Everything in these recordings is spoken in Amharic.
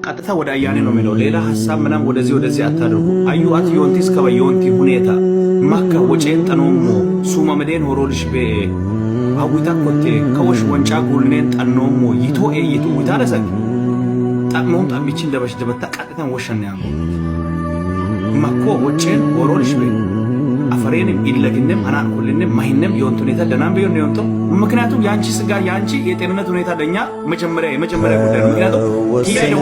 ቀጥታ ወደ አያኔ ነው የሚለው። ሌላ ሐሳብ ምናም ወደዚህ አታድርጉ። አዩ አት ዮንቲስ ከበዮንቲ ሁኔታ ማከ ወጨን ጠኖሞ ሱማ መዴን ሆሮልሽ በ አዊታ ኮቴ ከወሽ ወንጫ ጉልኔን ጠኖሞ ይቶ ኤይቱ ይታረሰክ ጠኖም ጠምቺን ደበሽ ደበታ ቀጥታን ወሸን ያው ማኮ ወጨን ሆሮልሽ በ አፈሬንም ኢለግንም አናን ኩልንም ማይንም ዮንቱ ሁኔታ ደናም ቢሆን ዮንቱ ምክንያቱም ያንቺ ስጋ ያንቺ የጤንነት ሁኔታ ለኛ የመጀመሪያ ጉዳይ ነው። ምክንያቱም ቲያይ ነው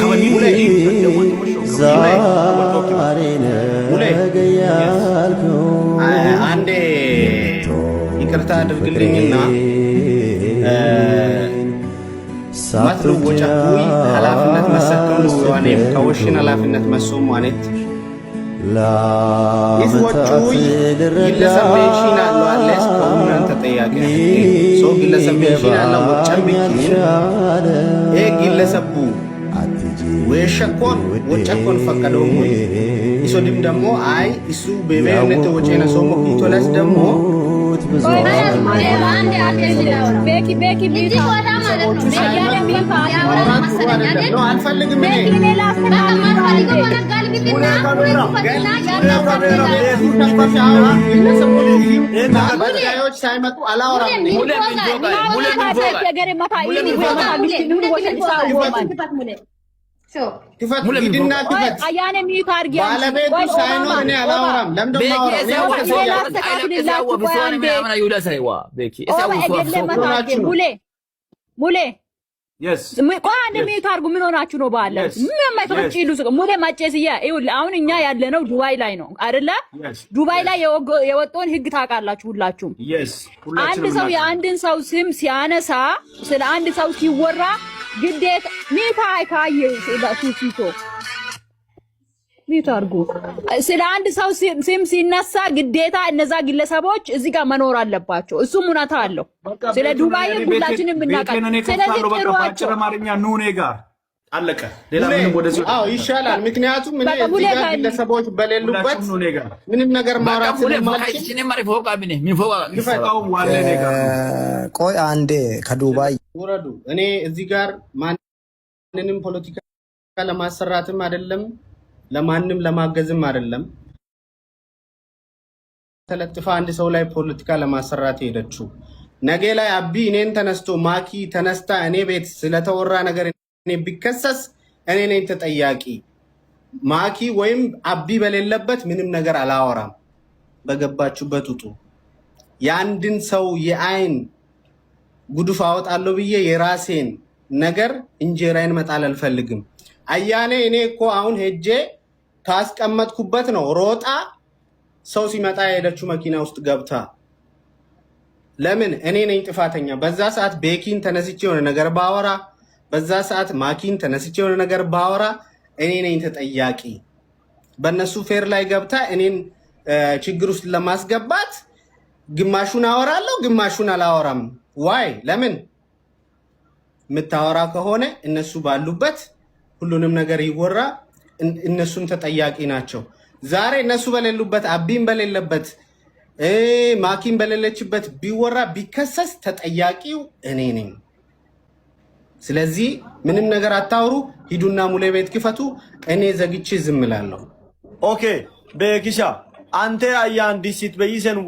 ከወኒ ሙላይ አንዴ ይቅርታ አድርግልኝና ማትሩጫ ወይ ኃላፊነት መሰከም ዋኔም ከወሽን ኃላፊነት መሶም ዋኔት ይስወጩይ ይለሰብሽና ለዋለስ ከሆነን ተጠያቂ ሶ ይለሰብሽና ለወጨምኪ ይለሰቡ ወሸኮን ወጨኮን ፈቀደው ይሶድም ደሞ አይ እሱ በበየነት ወጨና ሶሞ ይቶላስ ደሞ ቤኪ ቢታ ማለት ነው ያለ ሚፋ ያወራው አንፈልግም ጉዳዮች ሳይመጡ አላወራም ሙሌ አንድ ሚዩት አድርጉ። ምን ሆናችሁ ነው? ባለ ምን የማይፈቅድ ይሉስ ሙሌ ማጨስያ ይሁን። አሁን እኛ ያለነው ዱባይ ላይ ነው አይደለ? ዱባይ ላይ የወጣውን ህግ ታውቃላችሁ ሁላችሁም። አንድ ሰው የአንድን ሰው ስም ሲያነሳ ስለ አንድ ሰው ሲወራ ግዴታ ሚታ አይካየው ሲቶ ሚዩት አድርጉ። ስለ አንድ ሰው ስም ሲነሳ ግዴታ እነዛ ግለሰቦች እዚህ ጋር መኖር አለባቸው። እሱም እውነታ አለው። ስለ ዱባይ ሁላችንም እናውቃለን። ስለዚህ ጥሩዋቸው አማርኛ ኑኔ ጋር አለቀ። ሌላ ምንም ወደዚህ ይሻላል። ምክንያቱም እኔ እዚህ ጋር ግለሰቦች በሌሉበት ምንም ነገር ማውራት ቆይ አንዴ ከዱባይ ወረዱ። እኔ እዚህ ጋር ማንንም ፖለቲካ ለማሰራትም አይደለም ለማንም ለማገዝም አይደለም። ተለጥፋ አንድ ሰው ላይ ፖለቲካ ለማሰራት ሄደችው ነገ ላይ አቢ እኔን ተነስቶ ማኪ ተነስታ እኔ ቤት ስለተወራ ነገር እኔ ቢከሰስ እኔ ነኝ ተጠያቂ። ማኪ ወይም አቢ በሌለበት ምንም ነገር አላወራም። በገባችሁበት ውጡ። የአንድን ሰው የአይን ጉዱፍ አወጣለሁ ብዬ የራሴን ነገር እንጀራዬን መጣል አልፈልግም። አያኔ እኔ እኮ አሁን ሄጄ ካስቀመጥኩበት ነው ሮጣ ሰው ሲመጣ የሄደችው መኪና ውስጥ ገብታ። ለምን እኔ ነኝ ጥፋተኛ? በዛ ሰዓት ቤኪን ተነስቼ የሆነ ነገር ባወራ፣ በዛ ሰዓት ማኪን ተነስቼ የሆነ ነገር ባወራ እኔ ነኝ ተጠያቂ። በእነሱ ፌር ላይ ገብታ እኔን ችግር ውስጥ ለማስገባት ግማሹን አወራለሁ ግማሹን አላወራም። ዋይ ለምን? የምታወራ ከሆነ እነሱ ባሉበት ሁሉንም ነገር ይወራ፣ እነሱም ተጠያቂ ናቸው። ዛሬ እነሱ በሌሉበት አቢን በሌለበት ማኪን በሌለችበት ቢወራ ቢከሰስ ተጠያቂው እኔ ነኝ። ስለዚህ ምንም ነገር አታውሩ፣ ሂዱና ሙሌ ቤት ክፈቱ። እኔ ዘግቼ ዝም እላለሁ። ኦኬ በኪሻ አንተ አያን ዲሲት በይዘን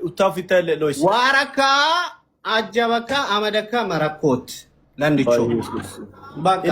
ኡታፊተል ሎይስ ዋራካ አጀበካ አመደካ መረኮት ለንድቾ ባቃ